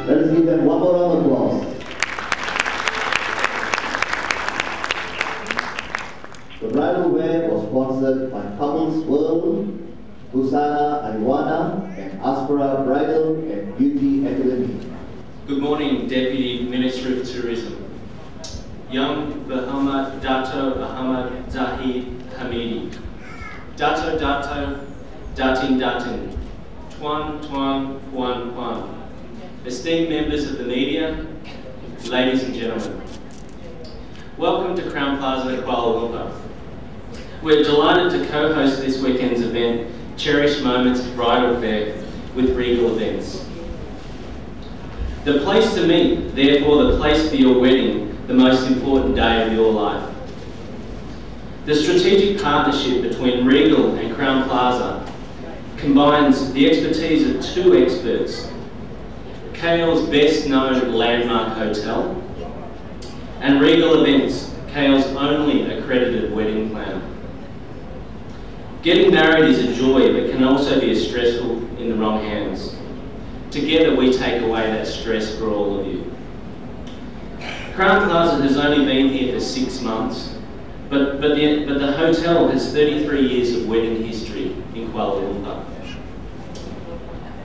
Let us give them one more round of applause. The bridal wear was sponsored by Couples World, Busana Ariwana, and Aspera Bridal and Beauty Academy. Good morning, Deputy Minister of Tourism. Young Muhammad Dato Ahmad Zahid Hamidi. Dato Datin. Tuan Puan. Esteemed members of the media, ladies and gentlemen. Welcome to Crown Plaza, Kuala Lumpur. We're delighted to co-host this weekend's event, Cherish Moments Bridal Fair with Regal Events. The place to meet, therefore the place for your wedding, the most important day of your life. The strategic partnership between Regal and Crown Plaza combines the expertise of two experts, KL's best known landmark hotel, and Regal Events, KL's only accredited wedding planner. Getting married is a joy, but can also be stressful in the wrong hands. Together we take away that stress for all of you. Crown Plaza has only been here for 6 months, but the hotel has 33 years of wedding history in Kuala Lumpur.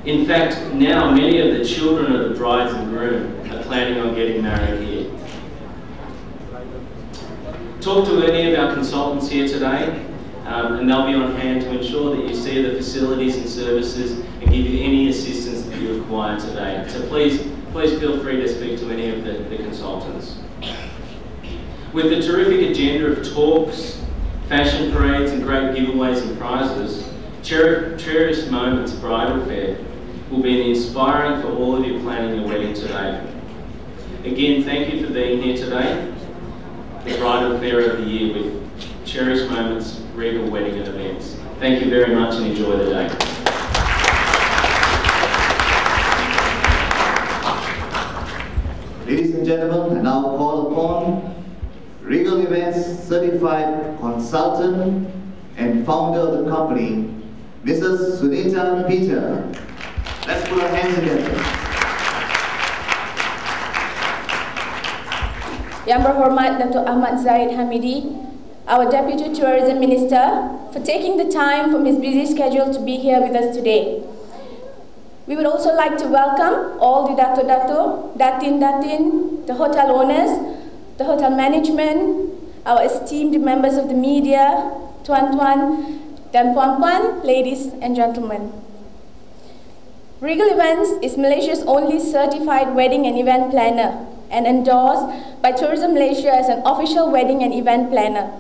In fact, now many of the children of the brides and groom are planning on getting married here. Talk to any of our consultants here today, and they'll be on hand to ensure that you see the facilities and services and give you any assistance that you require today. So please feel free to speak to any of the consultants. With the terrific agenda of talks, fashion parades and great giveaways and prizes, Cherished Moments Bridal Fair will be inspiring for all of you planning your wedding today. Again, thank you for being here today. The Bridal Fair of the Year with Cherished Moments Regal Wedding and Events. Thank you very much and enjoy the day. Ladies and gentlemen, I now call upon Regal Events Certified Consultant and founder of the company, Mrs. Sunita Peter. Let's put our hands together. Yang Berhormat Dato' Ahmad Zahid Hamidi, our Deputy Tourism Minister, for taking the time from his busy schedule to be here with us today. We would also like to welcome all the Dato, Datin, the hotel owners, the hotel management, our esteemed members of the media, Tuan, dan Puan, ladies and gentlemen. Regal Events is Malaysia's only certified wedding and event planner and endorsed by Tourism Malaysia as an official wedding and event planner.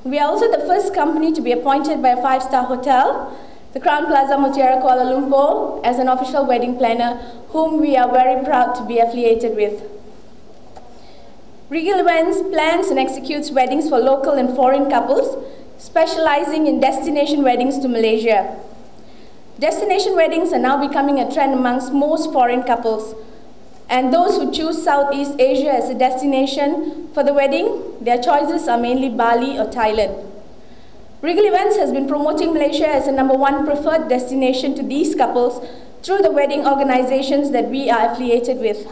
We are also the first company to be appointed by a 5-star hotel, the Crown Plaza Mutiara Kuala Lumpur, as an official wedding planner, whom we are very proud to be affiliated with. Regal Events plans and executes weddings for local and foreign couples, specializing in destination weddings to Malaysia. Destination weddings are now becoming a trend amongst most foreign couples, and those who choose Southeast Asia as a destination for the wedding, their choices are mainly Bali or Thailand. Regal Events has been promoting Malaysia as a #1 preferred destination to these couples through the wedding organizations that we are affiliated with.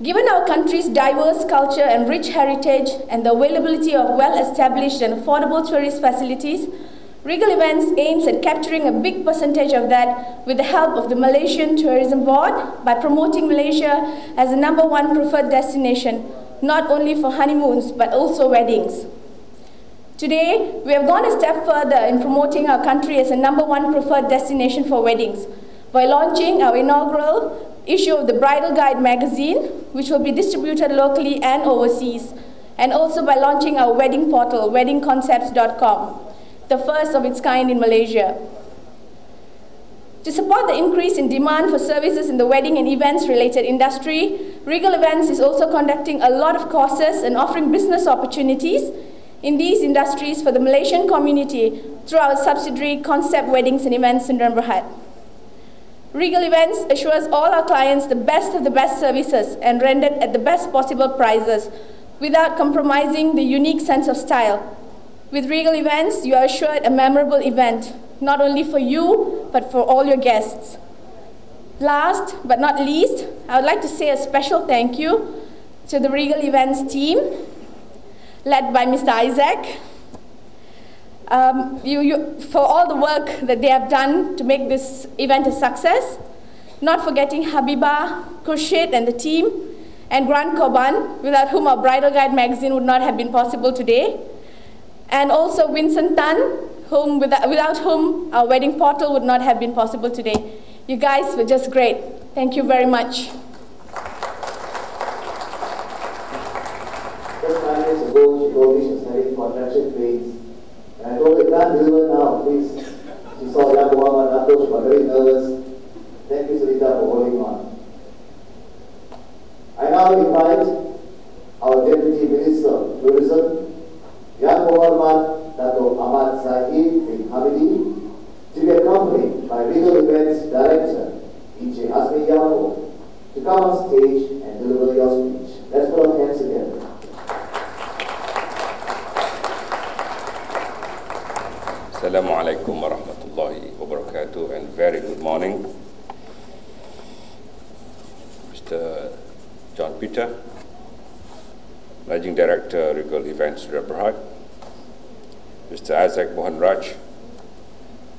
Given our country's diverse culture and rich heritage and the availability of well-established and affordable tourist facilities, Regal Events aims at capturing a big percentage of that with the help of the Malaysian Tourism Board by promoting Malaysia as a #1 preferred destination, not only for honeymoons but also weddings. Today, we have gone a step further in promoting our country as a #1 preferred destination for weddings by launching our inaugural issue of the Bridal Guide magazine, which will be distributed locally and overseas, and also by launching our wedding portal, weddingconcepts.com, the first of its kind in Malaysia. To support the increase in demand for services in the wedding and events related industry, Regal Events is also conducting a lot of courses and offering business opportunities in these industries for the Malaysian community through our subsidiary Concept Weddings and Events Sdn Bhd. Regal Events assures all our clients the best of the best services and rendered at the best possible prices without compromising the unique sense of style. With Regal Events, you are assured a memorable event, not only for you, but for all your guests. Last but not least, I would like to say a special thank you to the Regal Events team, led by Mr. Isaac, for all the work that they have done to make this event a success. Not forgetting Habibah, Khurshid and the team, and Grant Koban, without whom our Bridal Guide magazine would not have been possible today. And also Vincent Tan, without whom our wedding portal would not have been possible today. You guys were just great. Thank you very much. Just 9 years ago, she told me she was having contraction pains. And I told her, can't deliver now, please. She saw young woman, she was very nervous. Thank you, Sunita, for holding on. I now invite our Deputy Minister of Tourism, Yang Muhammad Dato' Ahmad Zahid bin Hamidi, to be accompanied by Regal Events Director, E.J. Azmi Yaakob, to come on stage and deliver your speech. Let's put our hands together. Assalamualaikum warahmatullahi wabarakatuh, and very good morning. Mr. John Peter, Managing Director, Regal Events Sdn Bhd, Mr. Isaac Mohan Raj,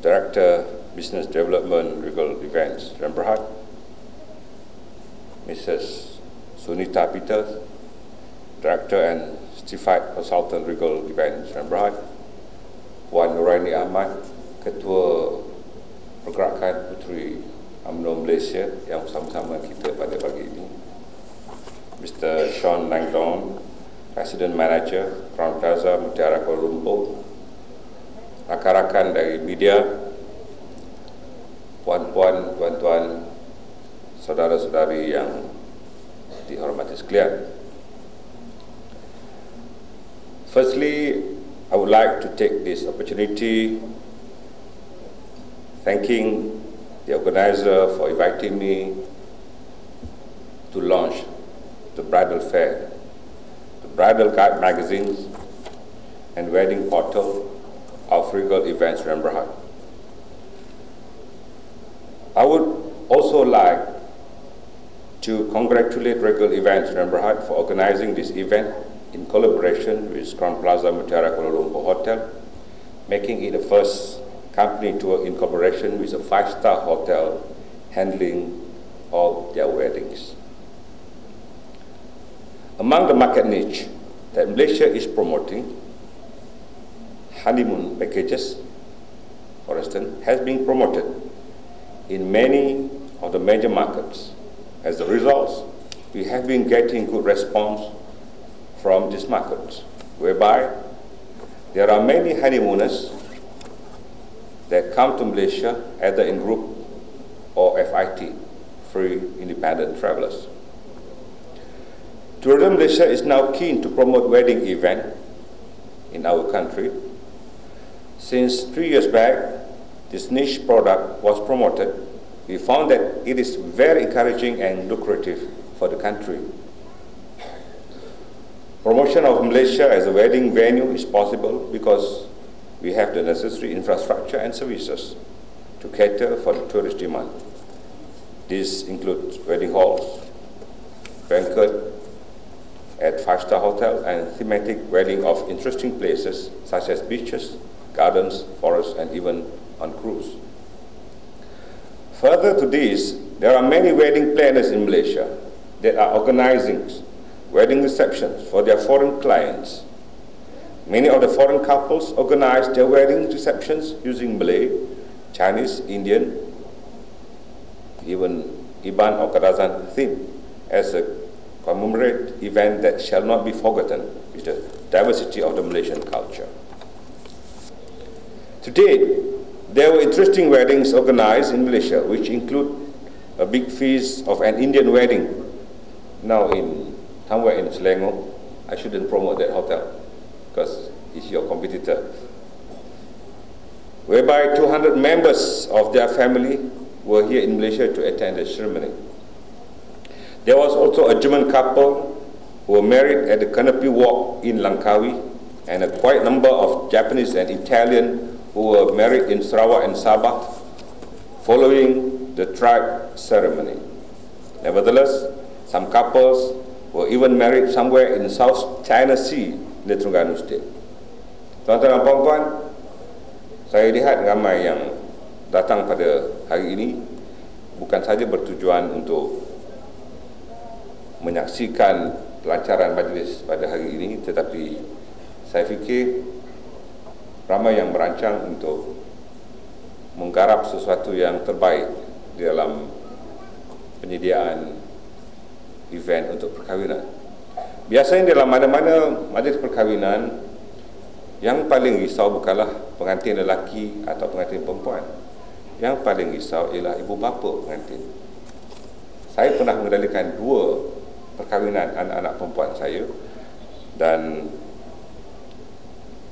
Director, Business Development, Regal Events Sdn Bhd, Mrs. Sunita Peter, Director and Certified Consultant, Regal Events Sdn Bhd, Puan Nuraini Ahmad, Ketua Pergerakan Puteri UMNO Malaysia yang bersama-sama kita pada pagi ini, Mr. Sean Langdon, President Manager, Crown Plaza Mutiara Kuala Lumpur, rakan-rakan dari media, puan-puan, tuan-tuan, saudara-saudari yang dihormati sekalian. Firstly, I would like to take this opportunity thanking the organizer for inviting me to launch the bridal fair, the Bridal Guide magazines and wedding portal of Regal Events Sdn Bhd. I would also like to congratulate Regal Events Sdn Bhd for organizing this event in collaboration with Crown Plaza Mutiara Kuala Lumpur Hotel, making it the first company to work in cooperation with a 5-star hotel handling all their weddings. Among the market niche that Malaysia is promoting, honeymoon packages, for instance, has been promoted in many of the major markets. As a result, we have been getting good response from these markets, whereby there are many honeymooners that come to Malaysia either in group or FIT, free independent travelers. Tourism Malaysia is now keen to promote wedding event in our country. Since 3 years back, this niche product was promoted. We found that it is very encouraging and lucrative for the country. Promotion of Malaysia as a wedding venue is possible because we have the necessary infrastructure and services to cater for the tourist demand. These include wedding halls, banquet at 5-star hotel, and thematic wedding of interesting places such as beaches, gardens, forests, and even on cruise. Further to this, there are many wedding planners in Malaysia that are organizing wedding receptions for their foreign clients. Many of the foreign couples organize their wedding receptions using Malay, Chinese, Indian, even Iban or Kadazan theme as a commemorate event that shall not be forgotten with the diversity of the Malaysian culture. To date, there were interesting weddings organized in Malaysia, which include a big feast of an Indian wedding now in somewhere in Selangor. I shouldn't promote that hotel because it's your competitor, whereby 200 members of their family were here in Malaysia to attend the ceremony. There was also a German couple who were married at the Canopy Walk in Langkawi, and a quite number of Japanese and Italian who were married in Sarawak and Sabah, following the tribe ceremony. Nevertheless, some couples were even married somewhere in South China Sea, in the Terengganu State. Tuan-tuan dan puan-puan, saya lihat ramai yang datang pada hari ini bukan saja bertujuan untuk menyaksikan pelancaran majlis pada hari ini, tetapi saya fikir ramai yang merancang untuk menggarap sesuatu yang terbaik di dalam penyediaan event untuk perkahwinan. Biasanya dalam mana-mana majlis perkahwinan, yang paling risau bukanlah pengantin lelaki atau pengantin perempuan. Yang paling risau ialah ibu bapa pengantin. Saya pernah mengendalikan 2 perkahwinan anak-anak perempuan saya, dan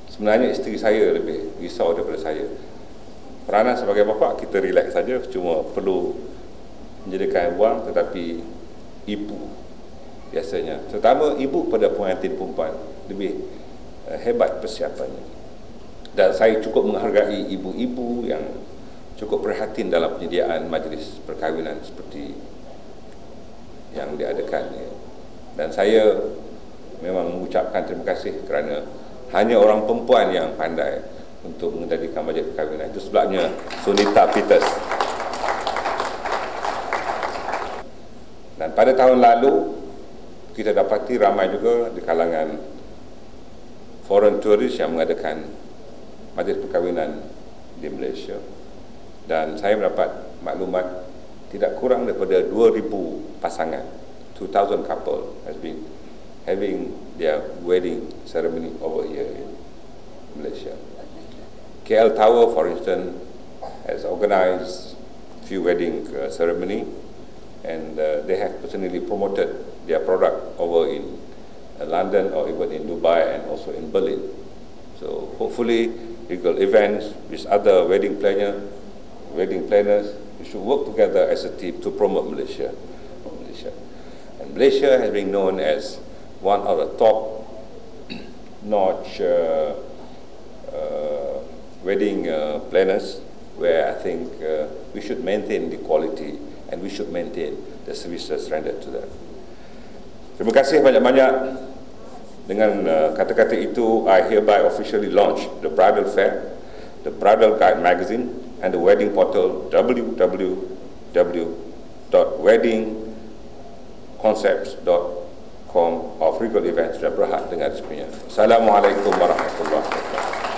sebenarnya isteri saya lebih risau daripada saya. Peranan sebagai bapa kita relax saja, cuma perlu menjadikan wang, tetapi ibu biasanya, terutama ibu pada pengantin perempuan, lebih hebat persiapannya. Dan saya cukup menghargai ibu-ibu yang cukup prihatin dalam penyediaan majlis perkahwinan seperti yang diadakan. Dan saya memang mengucapkan terima kasih kerana hanya orang perempuan yang pandai untuk mengendalikan majlis perkahwinan. Itu sebabnya Sunita Peters. Dan pada tahun lalu kita dapati ramai juga di kalangan foreign tourist yang mengadakan majlis perkahwinan di Malaysia. Dan saya mendapat maklumat tidak kurang daripada 2,000 pasangan, 2,000 couple has been having their wedding ceremony over here in Malaysia. KL Tower, for instance, has organized few wedding ceremony, and they have personally promoted their product over in London or even in Dubai and also in Berlin. So hopefully Regal Events with other wedding planners, we should work together as a team to promote Malaysia. And Malaysia has been known as one of the top-notch wedding planners, where I think we should maintain the quality and we should maintain the services rendered to them. Terima kasih banyak-banyak. Dengan kata-kata itu, I hereby officially launch the Bridal Fair, the Bridal Guide magazine, and the wedding portal www.weddingconcepts.com of Regal Events Sdn Bhd dengan resminya. Assalamualaikum warahmatullahi wabarakatuh.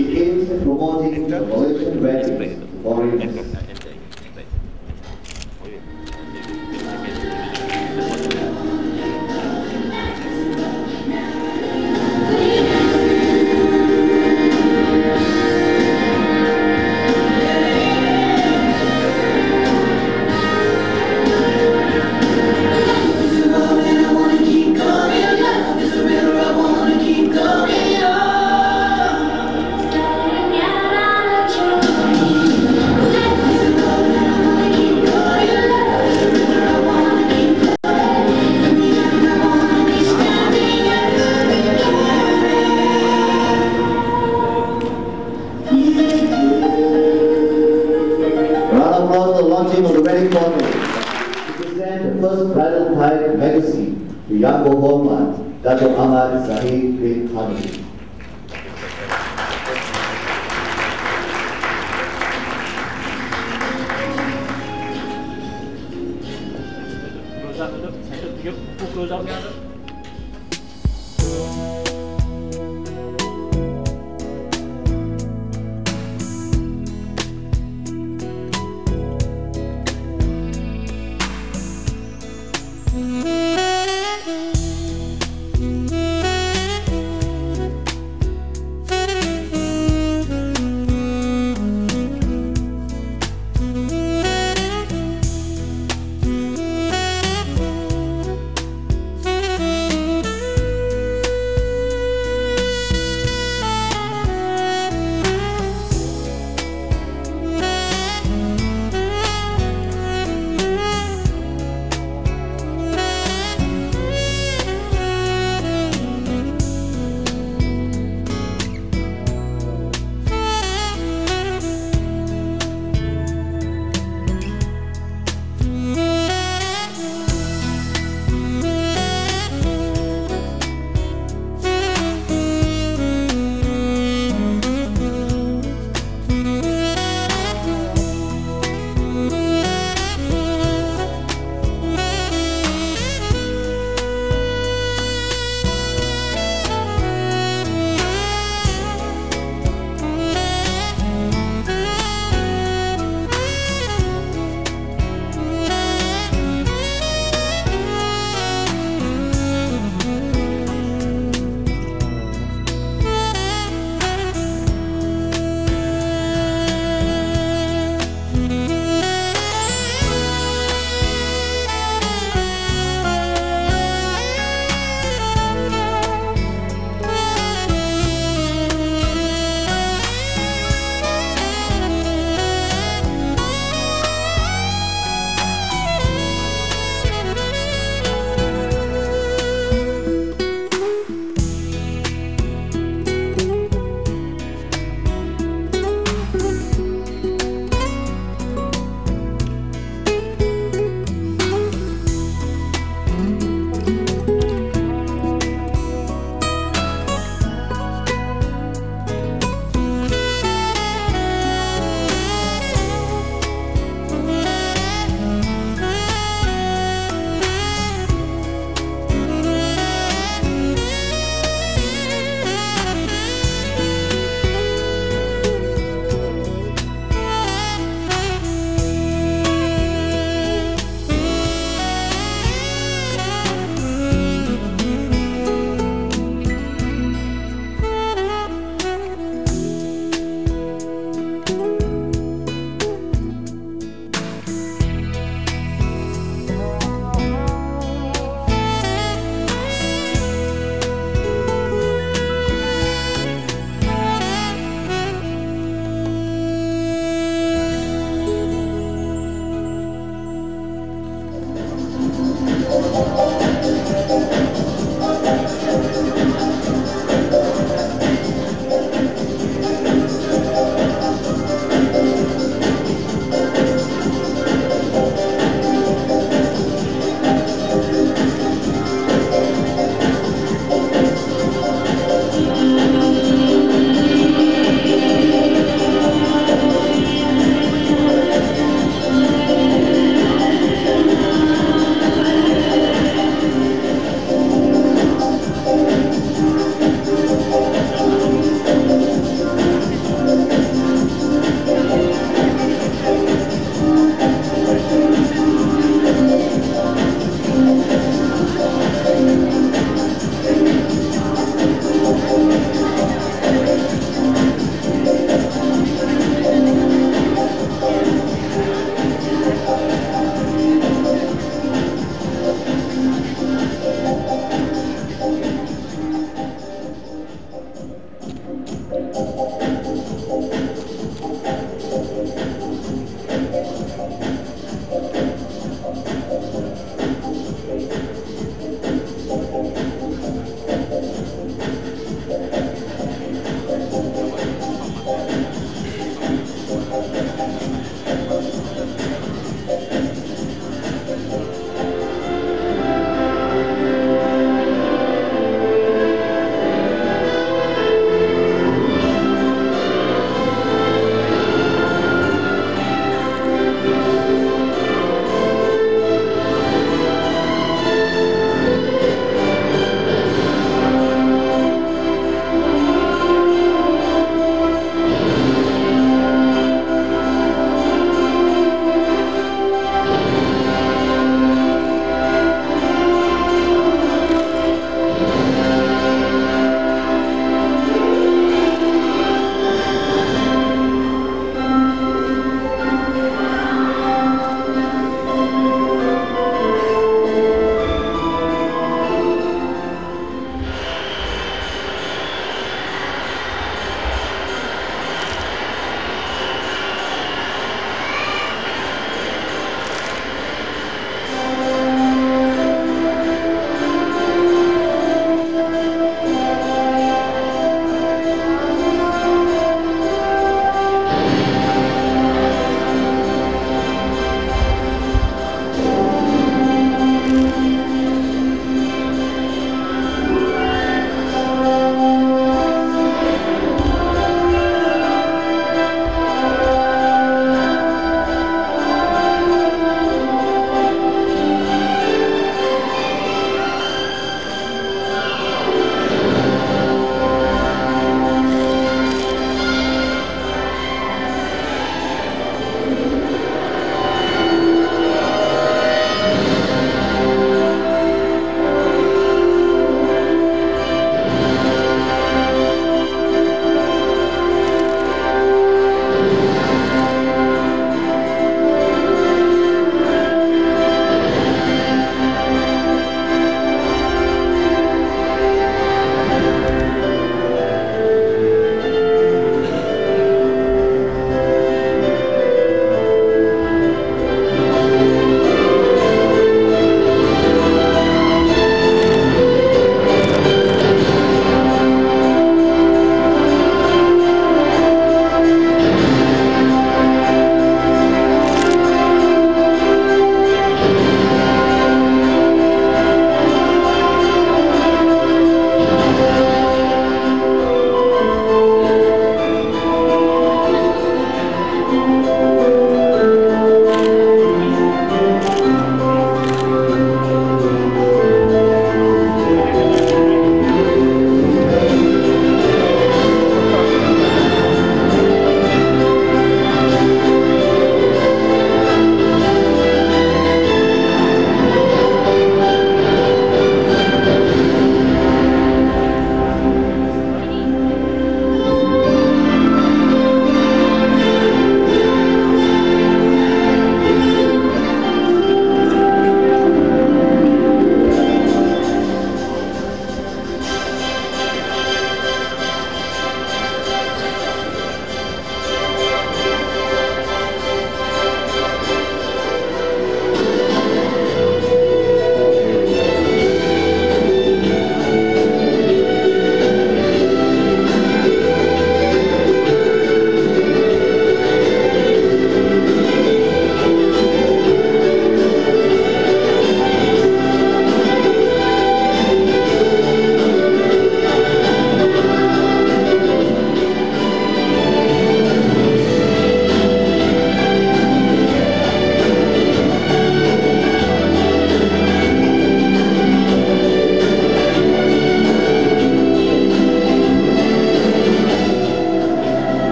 It aims at promoting the Malaysian weddings for foreigners. Of the wedding portal to present the first bridal guide magazine to Yang Bohormat, Dato' Ahmad Zahid bin Hamid. Close out now.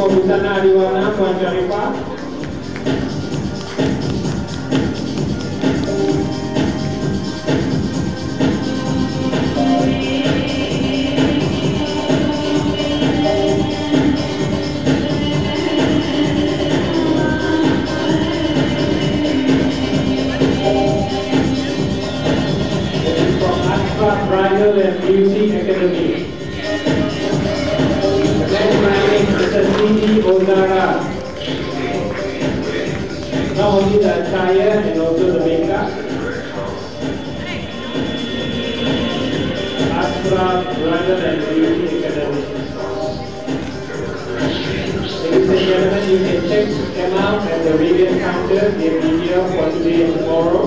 for Busana Adiwana, Puan Sharifah. Bridal and Beauty Academy. Next running is the CD Ozara. Not only the attire and also the makeup. Astra Bridal and Beauty Academy. Ladies and gentlemen, you can check them out at the various counters in video for today and tomorrow.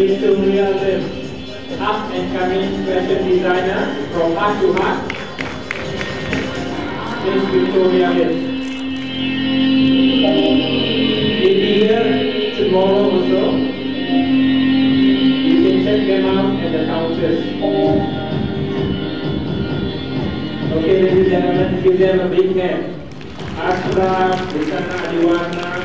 Victoria Lim, up and coming fashion designer from heart to heart. Miss Victoria Lim. They'll be here tomorrow also. You can check them out at the counters. Okay, ladies and gentlemen, give them a big hand. Astra, Busana Adiwana,